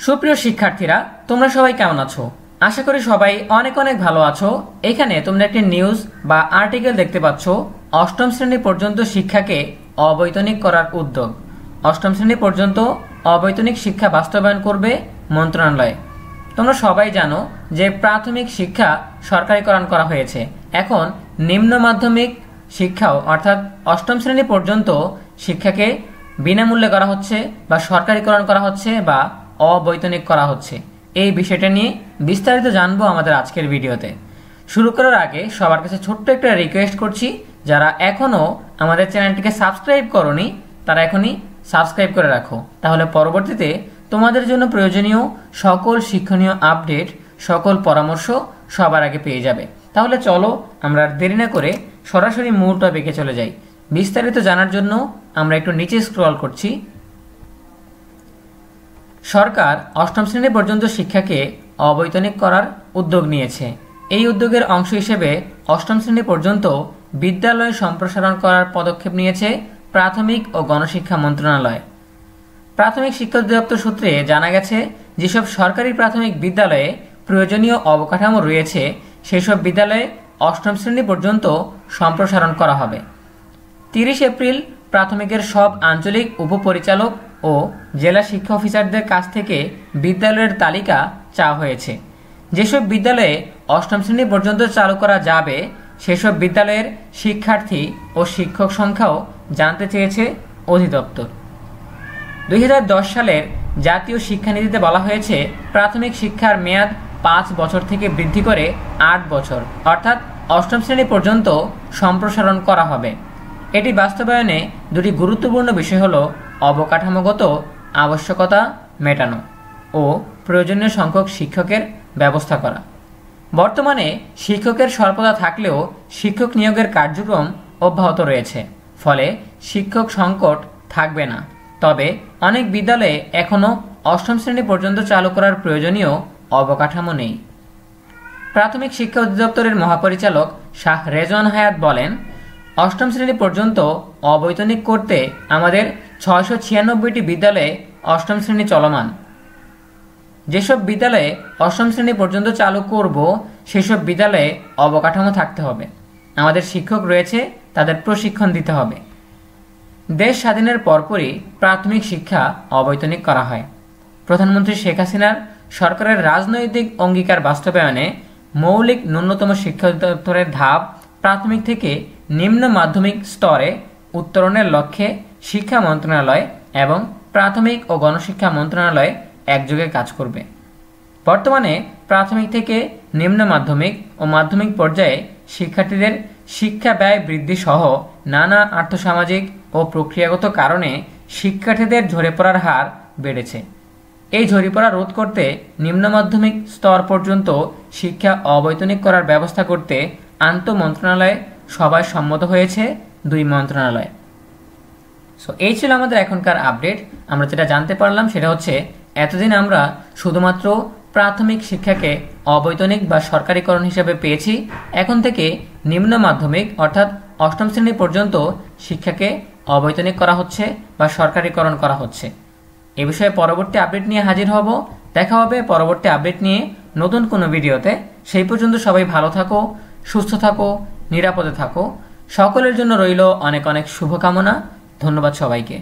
সুপ্রিয় শিক্ষার্থীরা, তোমরা সবাই কেমন আছো? আশা করি সবাই অনেক অনেক ভালো আছো। এখানে তোমরা একটি নিউজ বা আর্টিকেল দেখতে পাচ্ছ, অষ্টম শ্রেণী পর্যন্ত শিক্ষাকে অবৈতনিক করার উদ্যোগ। অষ্টম শ্রেণী পর্যন্ত অবৈতনিক শিক্ষা বাস্তবায়ন করবে মন্ত্রণালয়। তোমরা সবাই জানো যে প্রাথমিক শিক্ষা সরকারিকরণ করা হয়েছে। এখন নিম্ন মাধ্যমিক শিক্ষাও অর্থাৎ অষ্টম শ্রেণী পর্যন্ত শিক্ষাকে বিনামূল্যে করা হচ্ছে বা সরকারিকরণ করা হচ্ছে বা অবৈতনিক করা হচ্ছে। এই বিষয়টা নিয়ে বিস্তারিত জানবো আমাদের আজকের ভিডিওতে। শুরু করার আগে সবার কাছে ছোট্ট একটা রিকোয়েস্ট করছি, যারা এখনও আমাদের চ্যানেলটিকে সাবস্ক্রাইব করোনি তারা এখনই সাবস্ক্রাইব করে রাখো, তাহলে পরবর্তীতে তোমাদের জন্য প্রয়োজনীয় সকল শিক্ষণীয় আপডেট, সকল পরামর্শ সবার আগে পেয়ে যাবে। তাহলে চলো আমরা দেরি না করে সরাসরি মূল টপিকে চলে যাই। বিস্তারিত জানার জন্য আমরা একটু নিচে স্ক্রল করছি। সরকার অষ্টম শ্রেণী পর্যন্ত শিক্ষাকে অবৈতনিক করার উদ্যোগ নিয়েছে। এই উদ্যোগের অংশ হিসেবে অষ্টম শ্রেণী পর্যন্ত বিদ্যালয় সম্প্রসারণ করার পদক্ষেপ নিয়েছে প্রাথমিক ও গণশিক্ষা মন্ত্রণালয়। প্রাথমিক শিক্ষা অধিদপ্তর সূত্রে জানা গেছে, যেসব সরকারি প্রাথমিক বিদ্যালয়ে প্রয়োজনীয় অবকাঠামো রয়েছে সেসব বিদ্যালয়ে অষ্টম শ্রেণী পর্যন্ত সম্প্রসারণ করা হবে। 30 এপ্রিল প্রাথমিকের সব আঞ্চলিক উপপরিচালক ও জেলা শিক্ষা অফিসারদের কাছ থেকে বিদ্যালয়ের তালিকা চাওয়া হয়েছে। যেসব বিদ্যালয়ে অষ্টম শ্রেণী পর্যন্ত চালু করা যাবে সেসব বিদ্যালয়ের শিক্ষার্থী ও শিক্ষক সংখ্যাও জানতে চেয়েছে অধিদপ্তর। 2010 সালের জাতীয় শিক্ষানীতিতে বলা হয়েছে, প্রাথমিক শিক্ষার মেয়াদ 5 বছর থেকে বৃদ্ধি করে 8 বছর অর্থাৎ অষ্টম শ্রেণী পর্যন্ত সম্প্রসারণ করা হবে। এটি বাস্তবায়নে দুটি গুরুত্বপূর্ণ বিষয় হল অবকাঠামোগত আবশ্যকতা মেটানো ও প্রয়োজনীয় সংখ্যক শিক্ষকের ব্যবস্থা করা। বর্তমানে শিক্ষকের স্বল্পতা থাকলেও শিক্ষক নিয়োগের কার্যক্রম অব্যাহত রয়েছে, ফলে শিক্ষক সংকট থাকবে না। তবে অনেক বিদ্যালয়ে এখনও অষ্টম শ্রেণী পর্যন্ত চালু করার প্রয়োজনীয় অবকাঠামো নেই। প্রাথমিক শিক্ষা অধিদপ্তরের মহাপরিচালক শাহ রেজওয়ান হায়াত বলেন, অষ্টম শ্রেণী পর্যন্ত অবৈতনিক করতে আমাদের 696টি বিদ্যালয়ে অষ্টম শ্রেণী চলমান। যেসব বিদ্যালয়ে অষ্টম শ্রেণী পর্যন্ত চালু করব সেসব বিদ্যালয়ে অবকাঠামো থাকতে হবে। আমাদের শিক্ষক রয়েছে, তাদের প্রশিক্ষণ দিতে হবে। দেশ স্বাধীনের পরপরই প্রাথমিক শিক্ষা অবৈতনিক করা হয়। প্রধানমন্ত্রী শেখ হাসিনার সরকারের রাজনৈতিক অঙ্গীকার বাস্তবায়নে মৌলিক ন্যূনতম শিক্ষা অধিদপ্তরের ধাপ প্রাথমিক থেকে নিম্ন মাধ্যমিক স্তরে উত্তরণের লক্ষ্যে শিক্ষা মন্ত্রণালয় এবং প্রাথমিক ও গণশিক্ষা মন্ত্রণালয় একযোগে কাজ করবে। বর্তমানে প্রাথমিক থেকে নিম্ন মাধ্যমিক ও মাধ্যমিক পর্যায়ে শিক্ষার্থীদের শিক্ষা ব্যয় বৃদ্ধি সহ নানা আর্থসামাজিক ও প্রক্রিয়াগত কারণে শিক্ষার্থীদের ঝরে পড়ার হার বেড়েছে। এই ঝরে পড়া রোধ করতে নিম্ন মাধ্যমিক স্তর পর্যন্ত শিক্ষা অবৈতনিক করার ব্যবস্থা করতে আন্তঃমন্ত্রণালয়ে সবাই সম্মত হয়েছে, 2 মন্ত্রণালয়। সো এই ছিল আমাদের এখনকার আপডেট। আমরা যেটা জানতে পারলাম সেটা হচ্ছে, এতদিন আমরা শুধুমাত্র প্রাথমিক শিক্ষাকে অবৈতনিক বা সরকারিকরণ হিসেবে পেয়েছি। এখন থেকে নিম্ন মাধ্যমিক অর্থাৎ অষ্টম শ্রেণী পর্যন্ত শিক্ষাকে অবৈতনিক করা হচ্ছে বা সরকারিকরণ করা হচ্ছে। এ বিষয়ে পরবর্তী আপডেট নিয়ে হাজির হব। দেখা হবে পরবর্তী আপডেট নিয়ে নতুন কোনো ভিডিওতে। সেই পর্যন্ত সবাই ভালো থাকো, সুস্থ থাকো, নিরাপদে থাকো। সকলের জন্য রইল অনেক অনেক শুভকামনা। ধন্যবাদ সবাইকে।